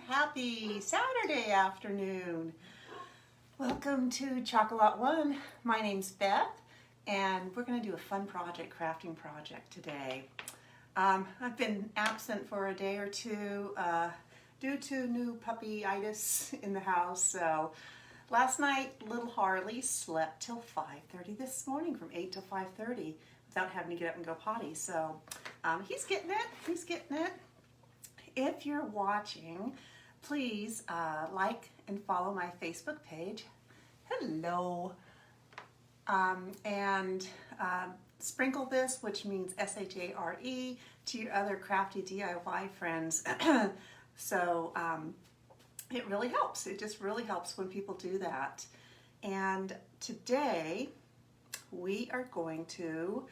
Happy Saturday afternoon. Welcome to Chocolate One. My name's Beth, and we're going to do a fun crafting project today. I've been absent for a day or two due to new puppyitis in the house. So last night, little Harley slept till 5:30 this morning, from 8 till 5:30, without having to get up and go potty. So he's getting it. He's getting it. If you're watching, please like and follow my Facebook page. Hello. And sprinkle this, which means S-H-A-R-E, to your other crafty DIY friends. So it really helps. It just really helps when people do that. And today we are going to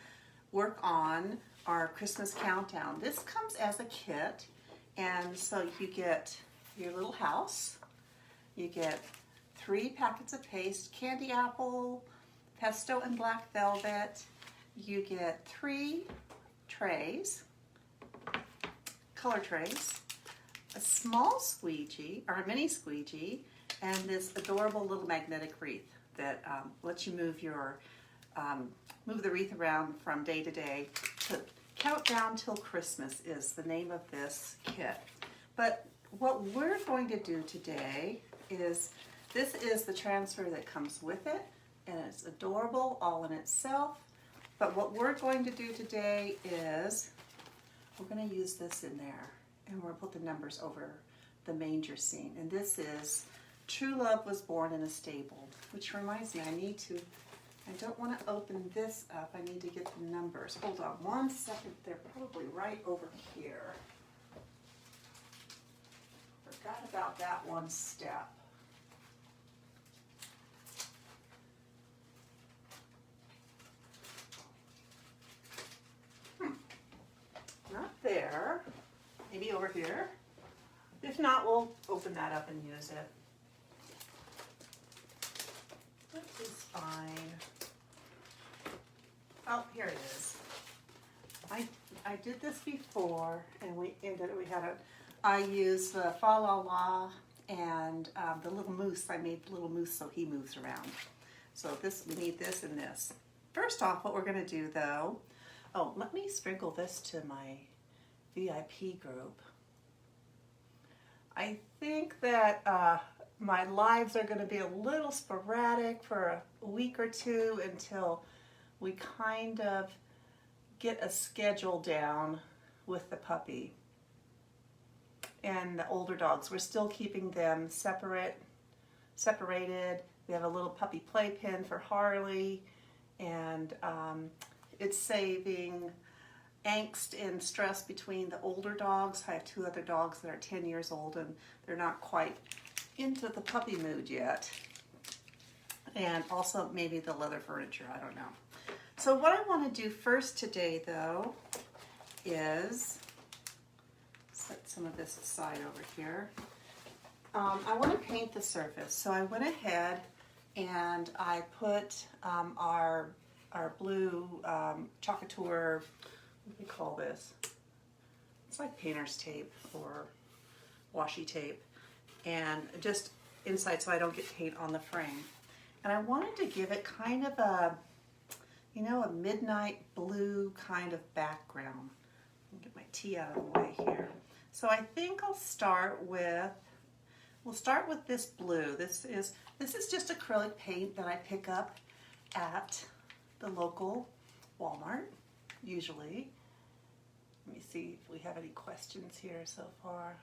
work on our Christmas countdown. This comes as a kit. And so you get your little house, you get 3 packets of paste, candy apple, pesto and black velvet, you get 3 trays, color trays, a small squeegee, or a mini squeegee, and this adorable little magnetic wreath that lets you move the wreath around from day to day. Countdown Till Christmas is the name of this kit. But what we're going to do today is, this is the transfer that comes with it, and it's adorable all in itself. But what we're going to do today is, we're going to use this in there, and we're going to put the numbers over the manger scene. And this is True Love Was Born in a Stable, which reminds me, I don't want to open this up. I need to get the numbers. Hold on one second. They're probably right over here. Forgot about that one step. Not there. Maybe over here. If not, we'll open that up and use it. That is fine. Oh, here it is. I did this before, and I used the Fa La La and the little moose. I made the little moose so he moves around. So we need this and this. First off, what we're going to do though, let me sprinkle this to my VIP group. I think that my lives are going to be a little sporadic for a week or two until we kind of get a schedule down with the puppy and the older dogs. We're still keeping them separated. We have a little puppy playpen for Harley, and it's saving angst and stress between the older dogs. I have 2 other dogs that are 10 years old, and they're not quite into the puppy mood yet. And also maybe the leather furniture, I don't know. So what I want to do first today though is set some of this aside over here. I want to paint the surface. So I went ahead and I put our blue Chocateur, what do we call this? It's like painter's tape or washi tape, and just inside so I don't get paint on the frame. And I wanted to give it kind of a midnight blue kind of background. Let me get my tea out of the way here. So I think we'll start with this blue. This is just acrylic paint that I pick up at the local Walmart, usually. Let me see if we have any questions here so far.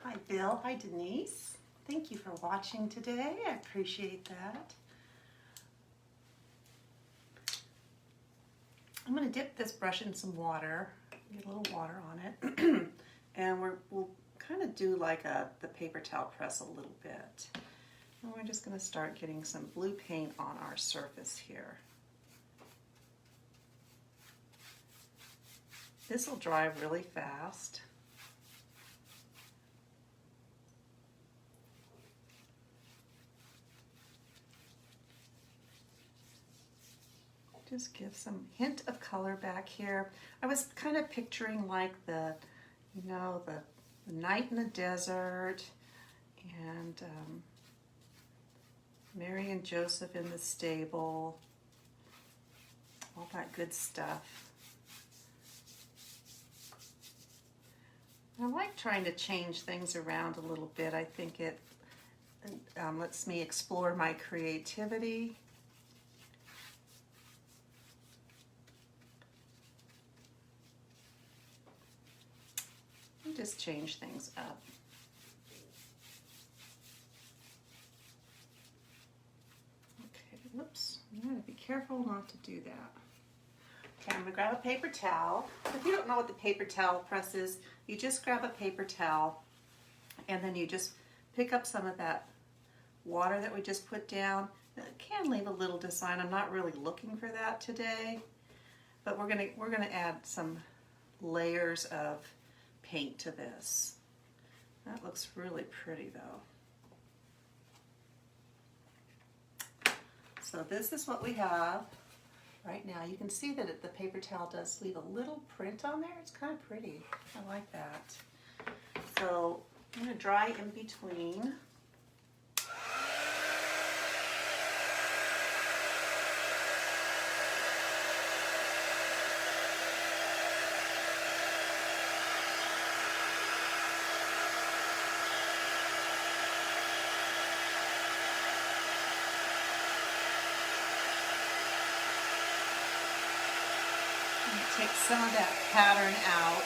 Hi Bill, hi Denise. Thank you for watching today. I appreciate that. I'm going to dip this brush in some water, get a little water on it, and we'll kind of do like the paper towel press a little bit. And we're just going to start getting some blue paint on our surface here. This will dry really fast. Just give some hint of color back here. I was kind of picturing like the Night in the Desert, and Mary and Joseph in the Stable, all that good stuff. I like trying to change things around a little bit. I think it lets me explore my creativity. And just change things up. Okay, whoops. You gotta be careful not to do that. Okay, I'm gonna grab a paper towel. If you don't know what the paper towel press is, you just grab a paper towel and then you just pick up some of that water that we just put down. It can leave a little design. I'm not really looking for that today, but we're gonna add some layers of paint to this. That looks really pretty though. So this is what we have right now. You can see that the paper towel does leave a little print on there. It's kind of pretty. I like that. So I'm going to dry in between. Take some of that pattern out.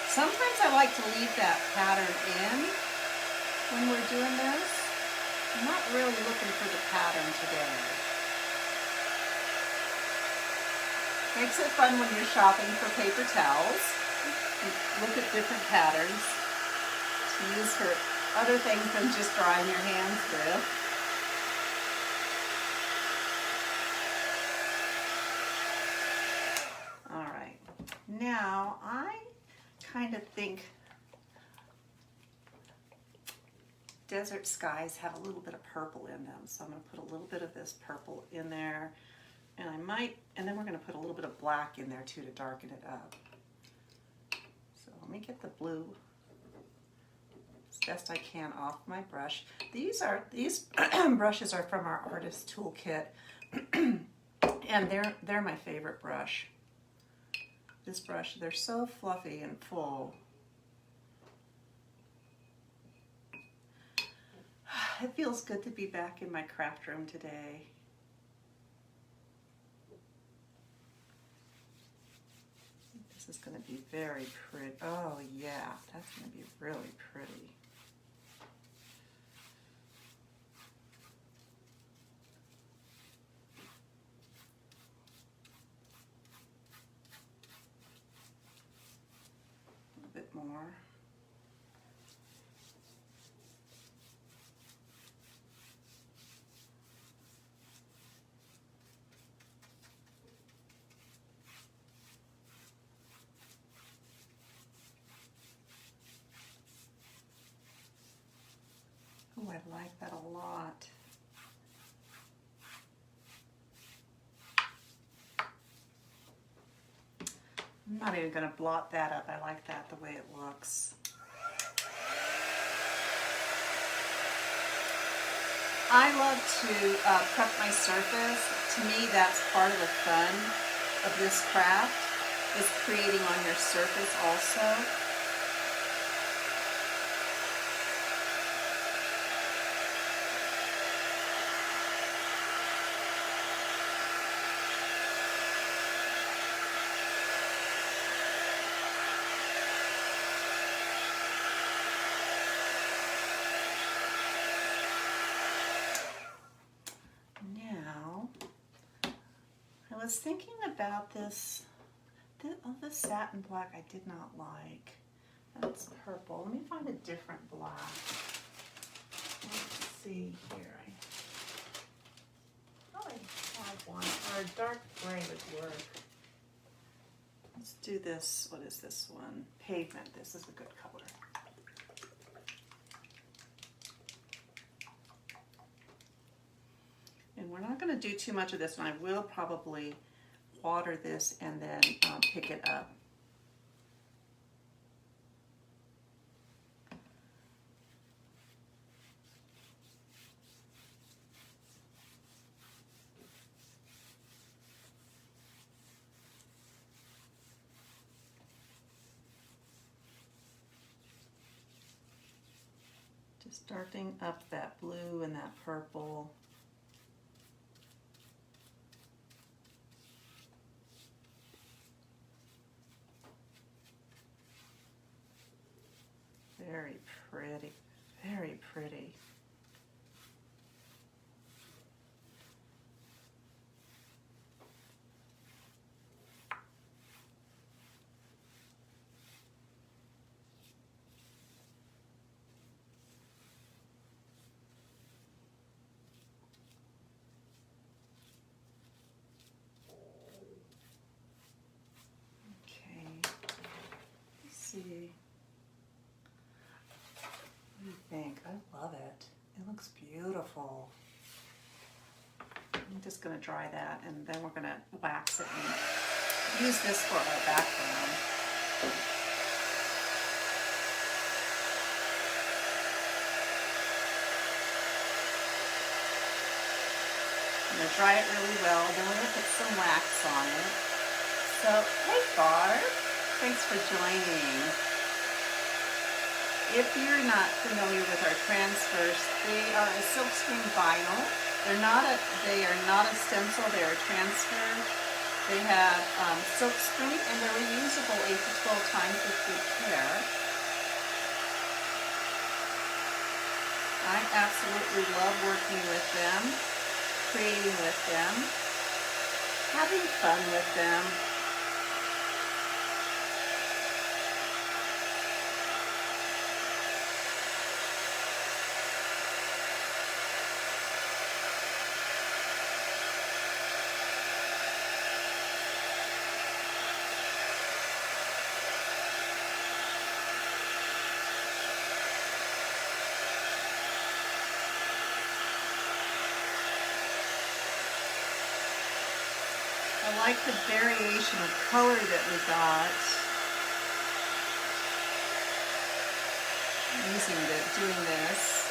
Sometimes I like to leave that pattern in when we're doing this. I'm not really looking for the pattern today. Makes it fun when you're shopping for paper towels. You look at different patterns to use for other things than just drying your hands with. Now, I kind of think desert skies have a little bit of purple in them, so I'm going to put a little bit of this purple in there, and then we're going to put a little bit of black in there too to darken it up. So let me get the blue as best I can off my brush. These brushes are from our artist toolkit, and they're my favorite brush. This brush, they're so fluffy and full. It feels good to be back in my craft room today. This is going to be very pretty. Oh yeah, that's going to be really pretty. More. Oh, I like that a lot. I'm not even going to blot that up. I like that the way it looks. I love to prep my surface. To me, that's part of the fun of this craft, is creating on your surface also. I was thinking about this satin black I did not like. That's purple. Let me find a different black. Let's see here. I probably have one, or a dark gray would work. Let's do this. What is this one? Pavement. This is a good color. And we're not going to do too much of this, and I will probably water this and then pick it up. Starting up that blue and that purple. Very pretty, very pretty. See. What do you think? I love it. It looks beautiful. I'm just going to dry that and then we're going to wax it and use this for our background. I'm going to dry it really well, then we're going to put some wax on it. So, hey Barb, thanks for joining. If you're not familiar with our transfers, they are a silkscreen vinyl. They are not a stencil, they are a transfer. They have silkscreen and they're reusable 8 to 12 times with good care. I absolutely love working with them, creating with them, having fun with them. I like the variation of color that we got doing this.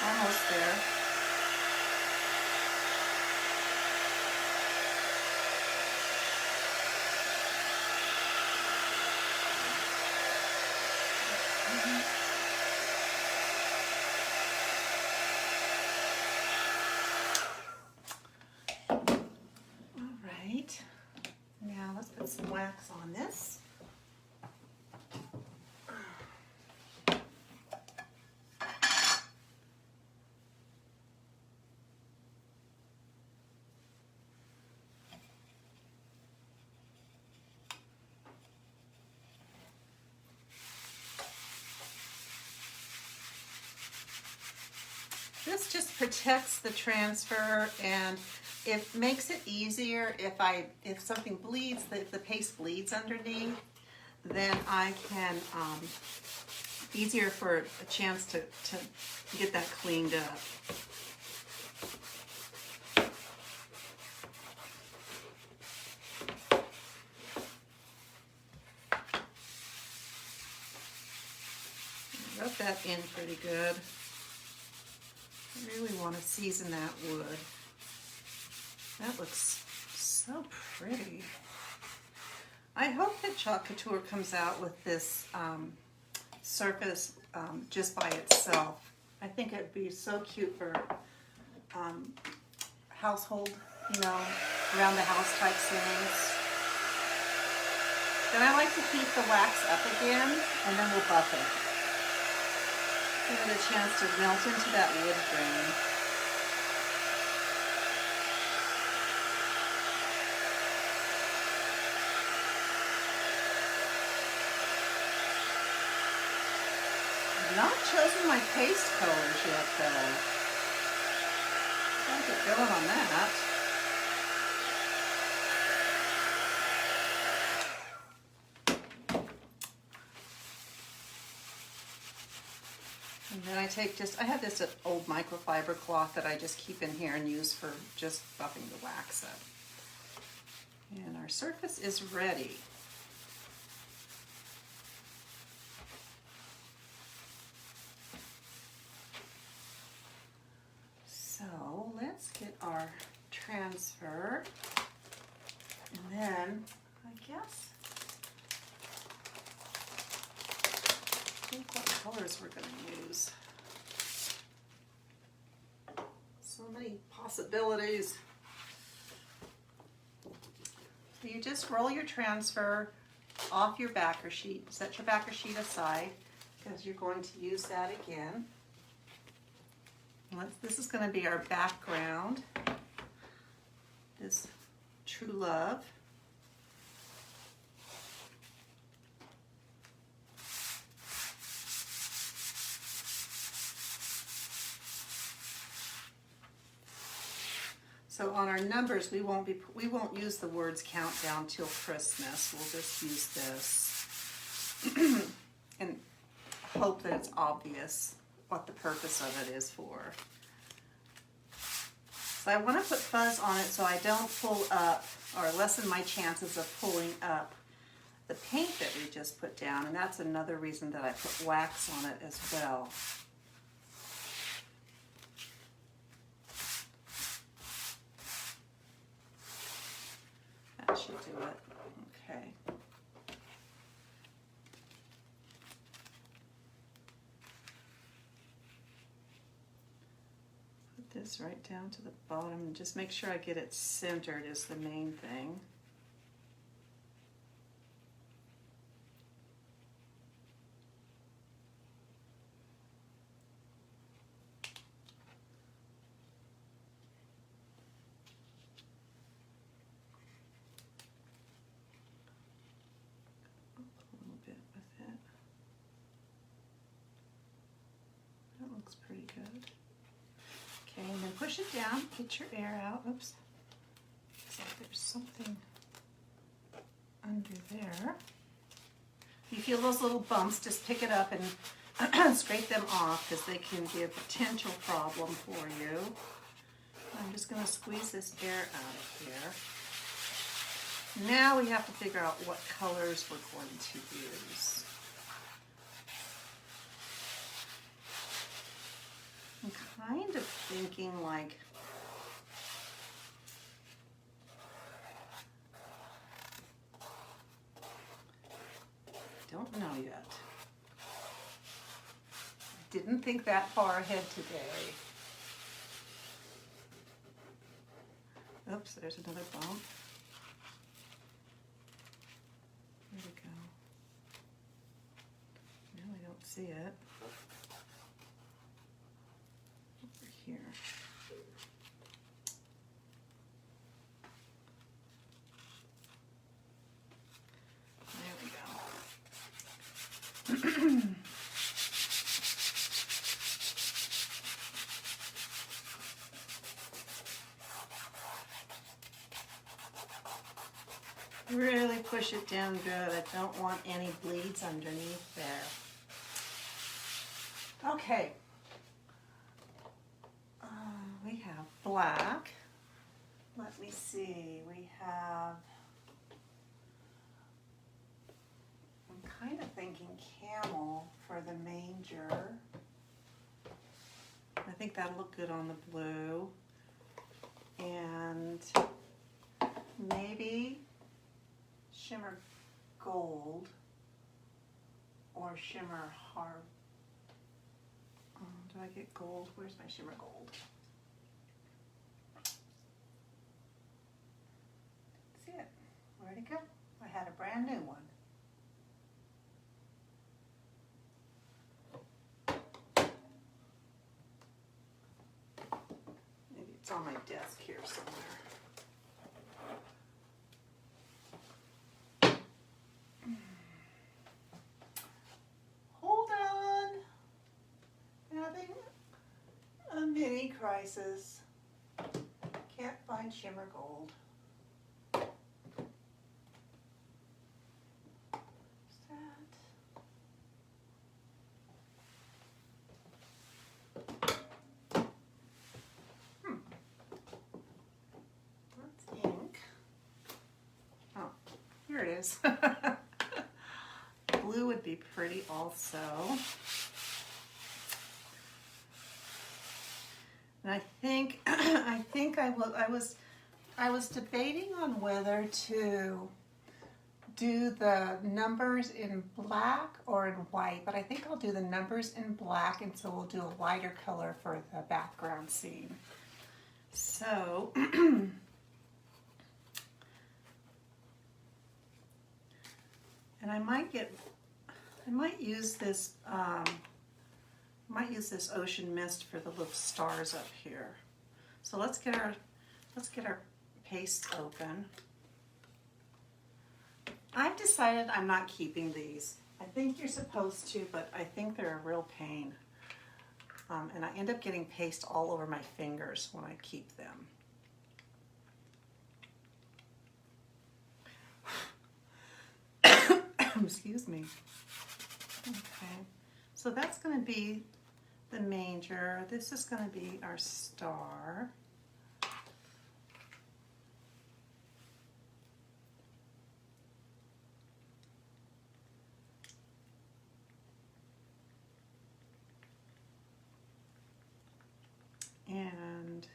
Almost there. Now let's put some wax on this. This just protects the transfer and it makes it easier if something bleeds, if the paste bleeds underneath, then I can, easier for a chance to get that cleaned up. Rub that in pretty good. I really want to season that wood. That looks so pretty. I hope that Chalk Couture comes out with this surface just by itself. I think it'd be so cute for household, around the house type things. Then I like to heat the wax up again and then we'll buff it. Give it a chance to melt into that wood grain. I've not chosen my paste colors yet though. Gotta get going on that. And then I have this old microfiber cloth that I just keep in here and use for just buffing the wax up. And our surface is ready. So let's get our transfer, and then I guess think what colors we're going to use. So many possibilities. So you just roll your transfer off your backer sheet. Set your backer sheet aside because you're going to use that again. This is going to be our background. This True Love. So on our numbers, we won't use the words countdown till Christmas. We'll just use this and hope that it's obvious what the purpose of it is for. So I want to put fuzz on it so I don't pull up or lessen my chances of pulling up the paint that we just put down, and that's another reason that I put wax on it as well. That should do it. Okay. Put this right down to the bottom and just make sure I get it centered is the main thing. Pretty good. Okay, and then push it down, get your air out. Oops. Looks like there's something under there. If you feel those little bumps, just pick it up and scrape them off because they can be a potential problem for you. I'm just going to squeeze this air out of here. Now we have to figure out what colors we're going to use. I'm kind of thinking like don't know yet. Didn't think that far ahead today. Oops, there's another bump. There we go. Now I don't see it. Here. There we go. Really push it down good. I don't want any bleeds underneath there. Okay. We have black. Let me see. We have, I'm kind of thinking camel for the manger. I think that'll look good on the blue. And maybe shimmer gold or shimmer harp. Do I get gold? Where's my shimmer gold? See it? Where'd it go? I had a brand new one. Maybe it's on my desk here somewhere. Hold on. Having a mini crisis. Can't find shimmer gold. What's that? That's ink. Oh, here it is. Blue would be pretty also. And I think I was debating on whether to do the numbers in black or in white, but I think I'll do the numbers in black, and so we'll do a lighter color for the background scene. So and I might use this ocean mist for the little stars up here. So let's get our paste open. I've decided I'm not keeping these. I think you're supposed to, but I think they're a real pain. And I end up getting paste all over my fingers when I keep them. Excuse me. Okay, so that's going to be the manger. This is going to be our star. And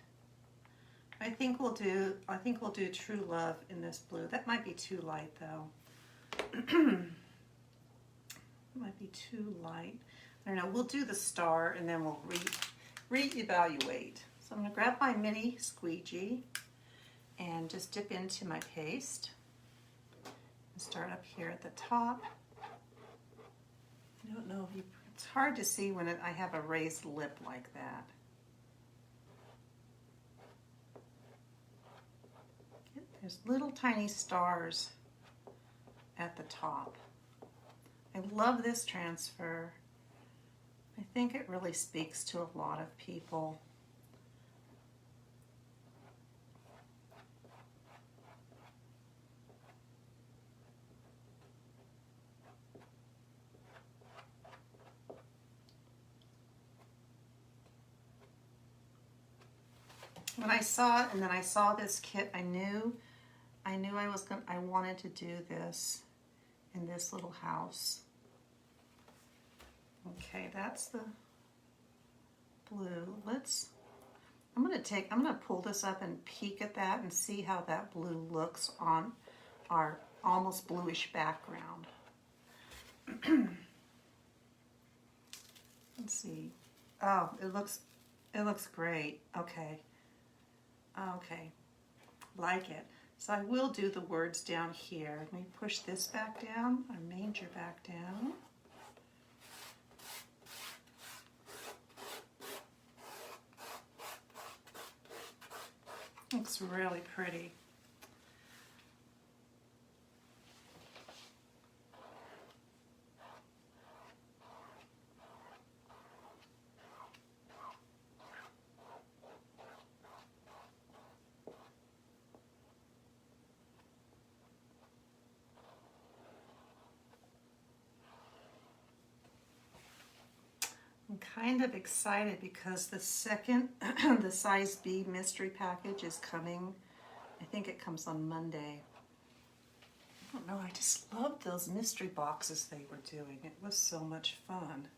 I think we'll do True Love in this blue. That might be too light though. Might be too light. I don't know. We'll do the star and then we'll reevaluate. So I'm going to grab my mini squeegee and just dip into my paste and start up here at the top. I don't know if it's hard to see when I have a raised lip like that. There's little tiny stars at the top. I love this transfer. I think it really speaks to a lot of people. When I saw it, and then I saw this kit, I knew I wanted to do this in this little house. Okay, that's the blue. I'm gonna pull this up and peek at that and see how that blue looks on our almost bluish background. Let's see. Oh, it looks great. Okay. Okay, like it. So I will do the words down here. Let me push this back down, our manger back down. Looks really pretty. I'm kind of excited because the second, the size B mystery package is coming. I think it comes on Monday. I don't know, I just loved those mystery boxes they were doing. It was so much fun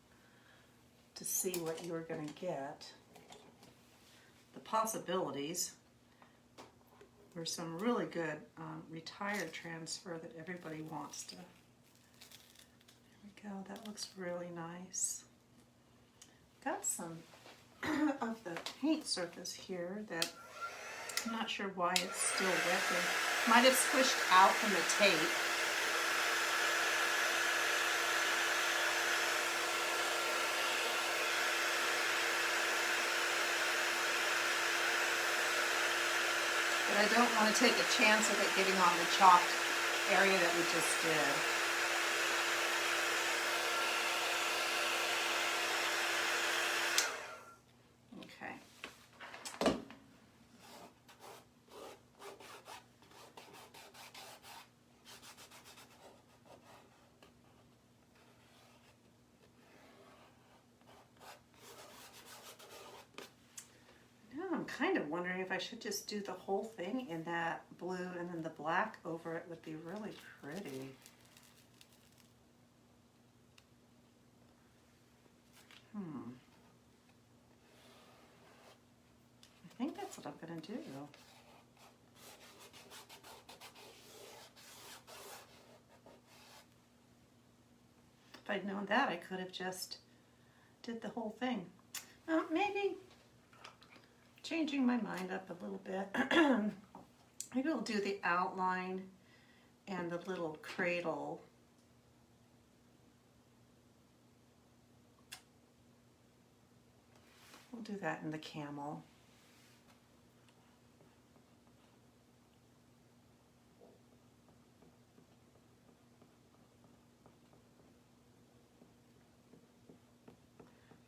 to see what you were going to get. The possibilities were some really good retired transfer that everybody wants to. There we go, that looks really nice. Got some of the paint surface here that I'm not sure why it's still wet. They might have squished out from the tape. But I don't want to take a chance of it getting on the chalked area that we just did. Kind of wondering if I should just do the whole thing in that blue and then the black over it would be really pretty. that's what I'm going to do. If I'd known that, I could have just did the whole thing. Maybe changing my mind up a little bit. Maybe we'll do the outline and the little cradle. We'll do that in the camel.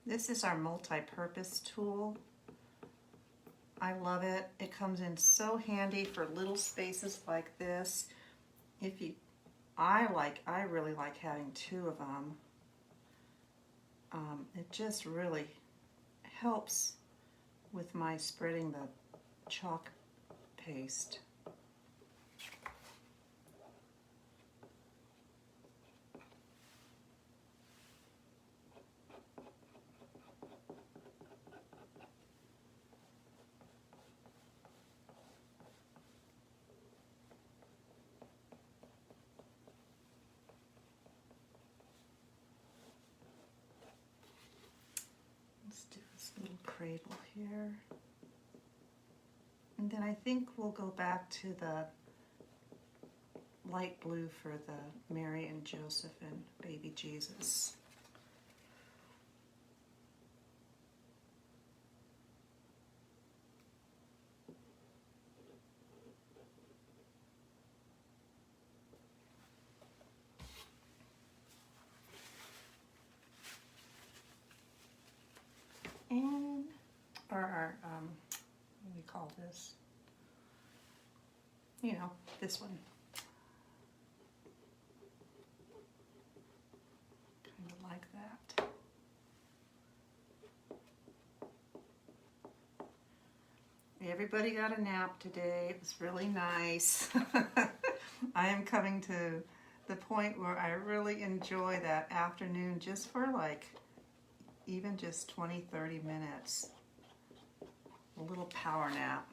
This is our multi-purpose tool. I love it. It comes in so handy for little spaces like this. I really like having two of them. It just really helps with my spreading the chalk paste. Cradle here, and then I think we'll go back to the light blue for the Mary and Joseph and baby Jesus. And our what do we call this? You know, this one. Kind of like that. Everybody got a nap today. It was really nice. I am coming to the point where I really enjoy that afternoon just for like even just 20-30 minutes. A little power nap.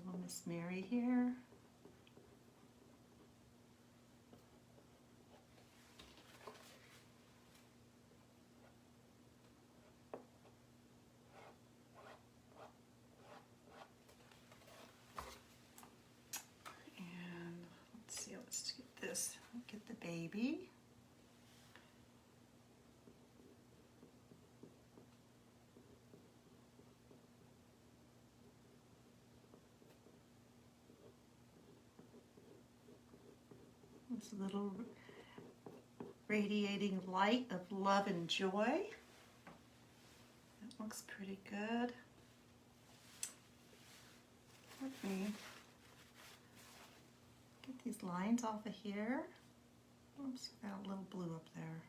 Little Miss Mary here. And let's see, let's get this. Get the baby. This little radiating light of love and joy. That looks pretty good. Let me get these lines off of here. Oops, got a little blue up there.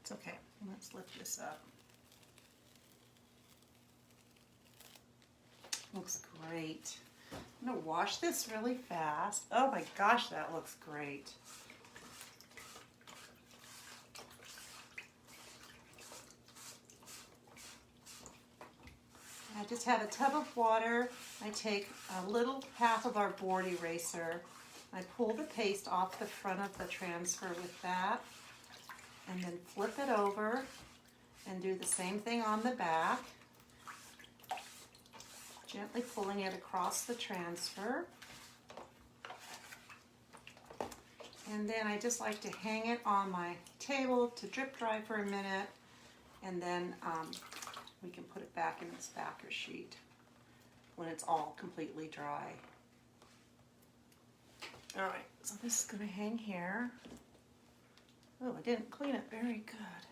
It's okay. Let's lift this up. Looks great. I'm going to wash this really fast. Oh my gosh, that looks great. I just have a tub of water. I take a little half of our board eraser. I pull the paste off the front of the transfer with that, and then flip it over and do the same thing on the back. Gently pulling it across the transfer. And then I just like to hang it on my table to drip dry for a minute, and then we can put it back in this backer sheet when it's all completely dry. All right, so this is going to hang here. Oh, I didn't clean it very good.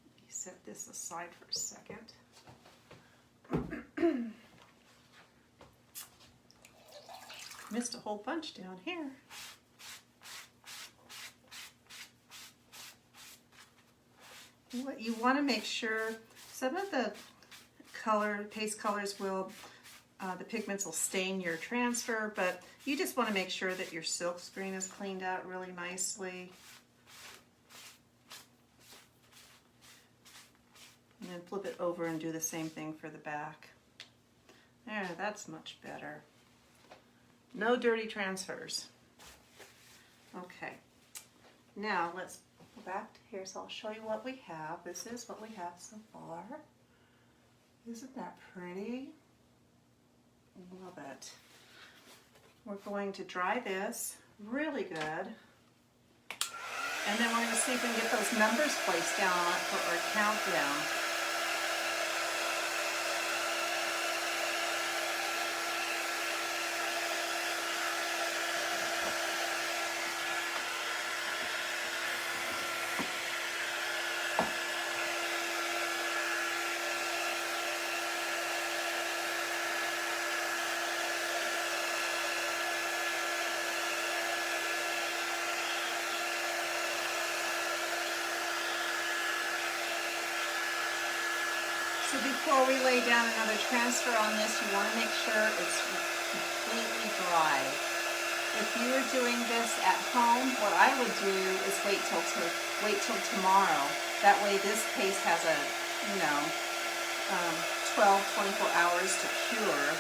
Let me set this aside for a second. Missed a whole bunch down here. What you want to make sure, some of the paste colors will, the pigments will stain your transfer, but you just want to make sure that your silk screen is cleaned out really nicely. flip it over and do the same thing for the back. There, that's much better. No dirty transfers. Okay, now let's go back to here, so I'll show you what we have. This is what we have so far. Isn't that pretty? Love it. We're going to dry this really good. And then we're going to see if we can get those numbers placed down on it for our countdown. So before we lay down another transfer on this, you want to make sure it's completely dry. If you were doing this at home, what I would do is wait till tomorrow. That way this paste has a, 12, 24 hours to cure.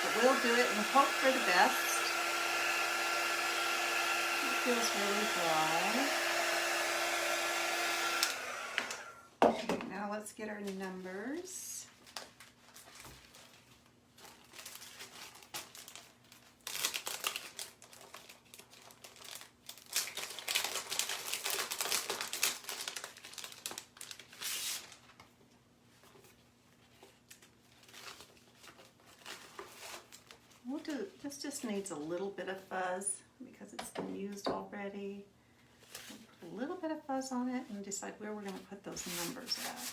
But we'll do it and hope for the best. Feels really dry. Okay, now let's get our numbers. This just needs a little bit of fuzz because it's been used already. Put a little bit of fuzz on it and decide where we're going to put those numbers at.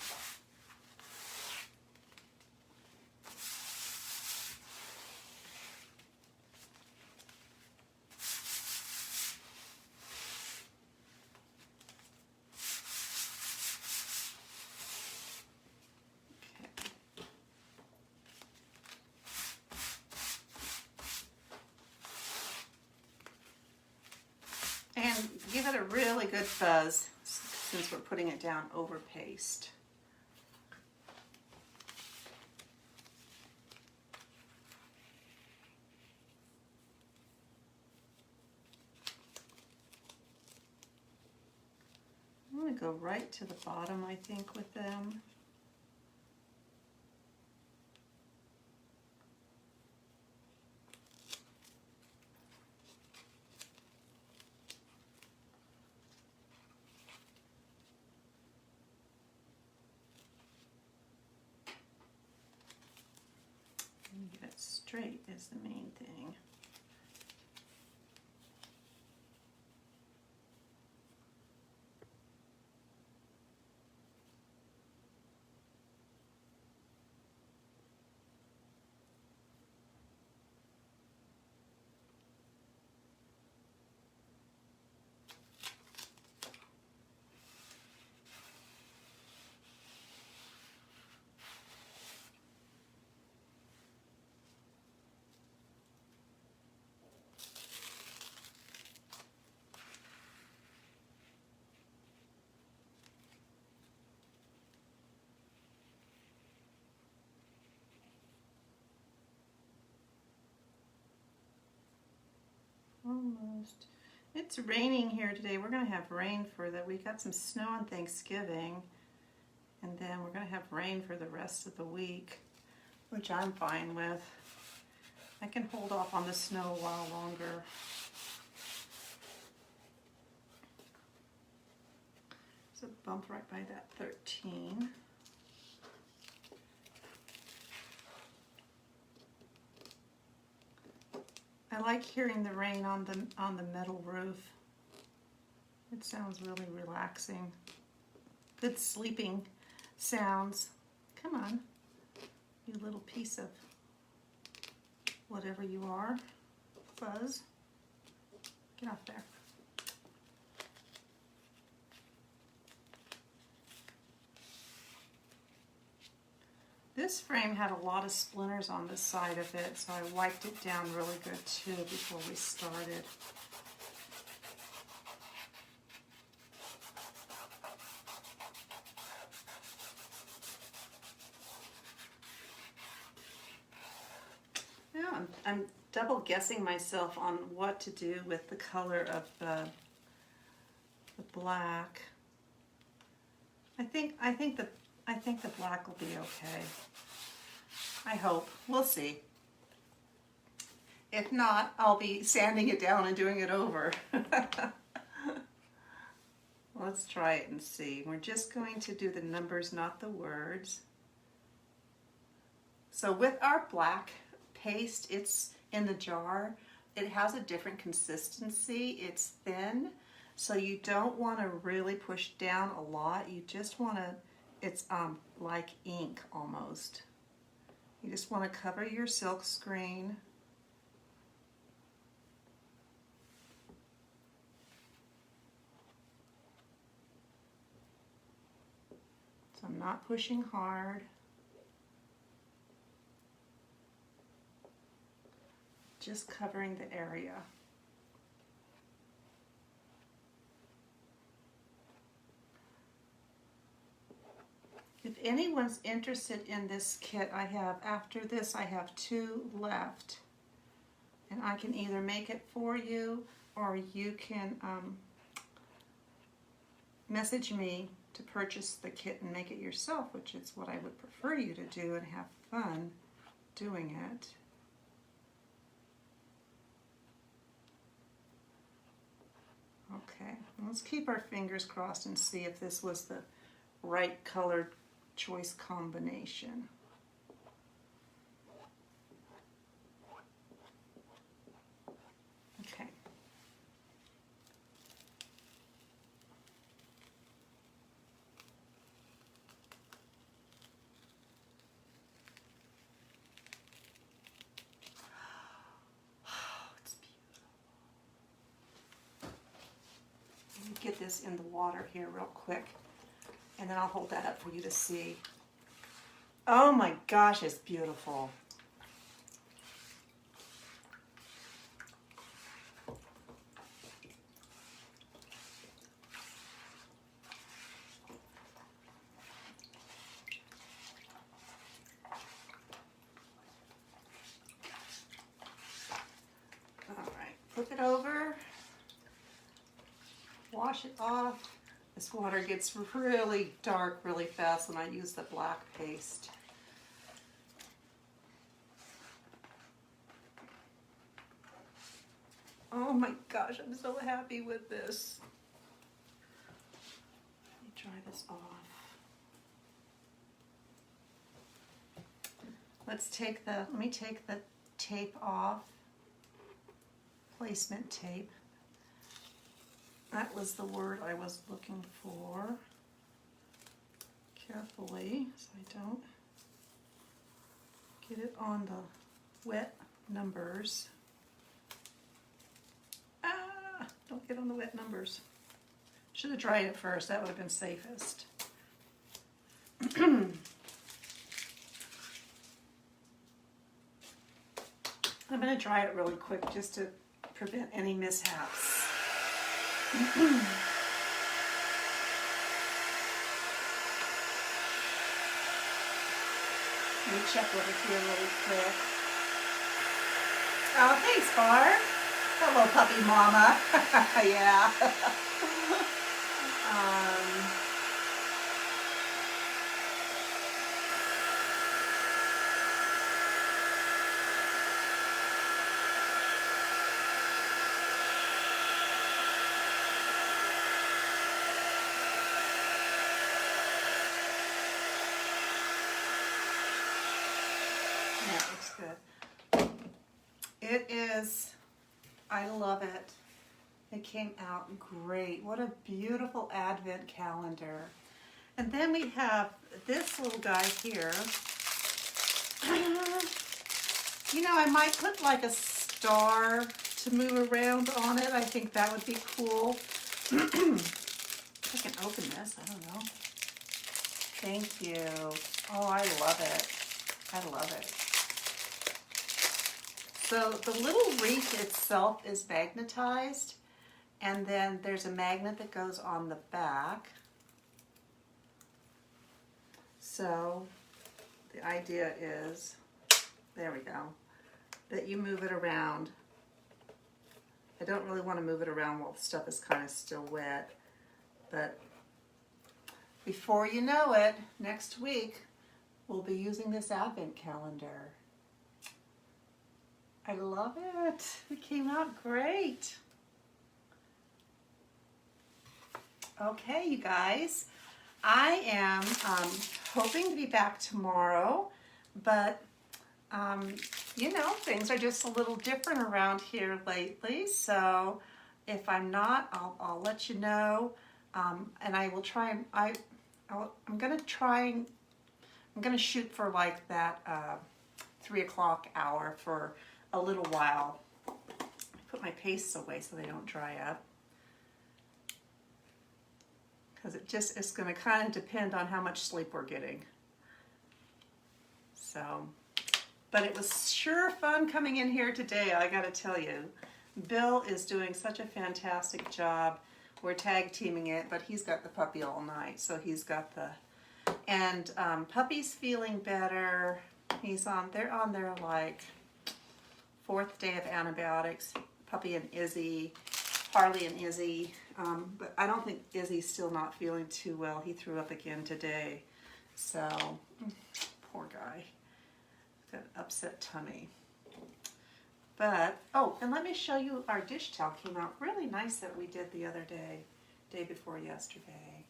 And give it a really good fuzz since we're putting it down over paste. I'm going to go right to the bottom, I think, with them. Get it straight is the main thing. Almost. It's raining here today. We're going to have rain for that. We got some snow on Thanksgiving, and then we're going to have rain for the rest of the week, which I'm fine with. I can hold off on the snow a while longer. So bump right by that 13. I like hearing the rain on the metal roof. It sounds really relaxing. Good sleeping sounds. Come on, you little piece of whatever you are. Fuzz. Get off there. This frame had a lot of splinters on the side of it, so I wiped it down really good too before we started. Yeah, I'm double guessing myself on what to do with the color of the black. I think the black will be okay. I hope. We'll see. If not, I'll be sanding it down and doing it over. Let's try it and see. We're just going to do the numbers, not the words. So with our black paste, it's in the jar. It has a different consistency. It's thin, so you don't want to really push down a lot. You just want to, it's like ink almost. You just want to cover your silk screen. So I'm not pushing hard. Just covering the area. If anyone's interested in this kit, I have, after this, I have 2 left. And I can either make it for you, or you can message me to purchase the kit and make it yourself, which is what I would prefer you to do and have fun doing it. Okay, let's keep our fingers crossed and see if this was the right color choice combination. Okay. It's beautiful. Let me get this in the water here real quick, and then I'll hold that up for you to see. Oh my gosh, it's beautiful. Flip it over, wash it off. This water gets really dark really fast when I use the black paste. Oh my gosh, I'm so happy with this. Let me dry this off. Let me take the tape off. Placement tape. That was the word I was looking for. Carefully, so I don't get it on the wet numbers. Ah, don't get on the wet numbers. Should have dried it first, that would have been safest. I'm going to dry it really quick just to prevent any mishaps. Let me check over here really quick. Oh, thanks, Barb. Hello, puppy mama. Yeah. That looks good. It is, I love it. It came out great. What a beautiful advent calendar. And then we have this little guy here. You know, I might put like a star to move around on it. I think that would be cool. I can open this, I don't know. Thank you. Oh, I love it. I love it. So the little wreath itself is magnetized, and then there's a magnet that goes on the back. So the idea is, there we go, that you move it around. I don't really want to move it around while the stuff is kind of still wet, but before you know it, next week, we'll be using this advent calendar. I love it. It came out great. Okay, you guys, I am hoping to be back tomorrow, but you know, things are just a little different around here lately, so if I'm not, I'll let you know, and I will try and I'm gonna shoot for like that 3 o'clock hour for a little while. Put my pastes away so they don't dry up, because it's going to kind of depend on how much sleep we're getting. So, but it was sure fun coming in here today, I got to tell you. Bill is doing such a fantastic job. We're tag teaming it, but he's got the puppy all night, so he's got the, and puppy's feeling better. They're on their like 4th day of antibiotics. Puppy and Izzy, Harley and Izzy, but I don't think Izzy's still not feeling too well. He threw up again today, so poor guy. Got an upset tummy. But, oh, and let me show you, our dish towel came out really nice that we did the other day before yesterday.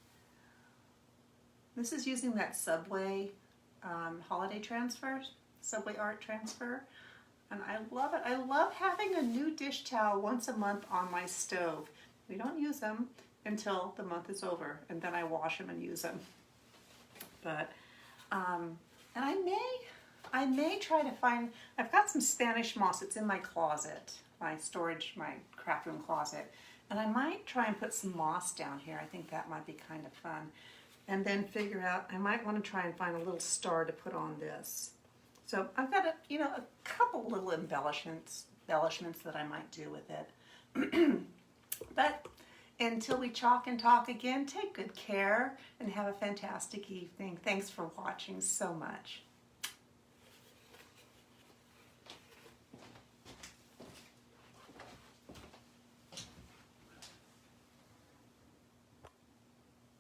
This is using that Subway holiday transfer, Subway art transfer, and I love it. I love having a new dish towel once a month on my stove. We don't use them until the month is over, and then I wash them and use them. But, and I may try to find, I've got some Spanish moss. It's in my closet, my craft room closet. And I might try and put some moss down here. I think that might be kind of fun. And then figure out, I might want to try and find a little star to put on this. So I've got a couple little embellishments that I might do with it. But until we chalk and talk again, take good care and have a fantastic evening. Thanks for watching so much.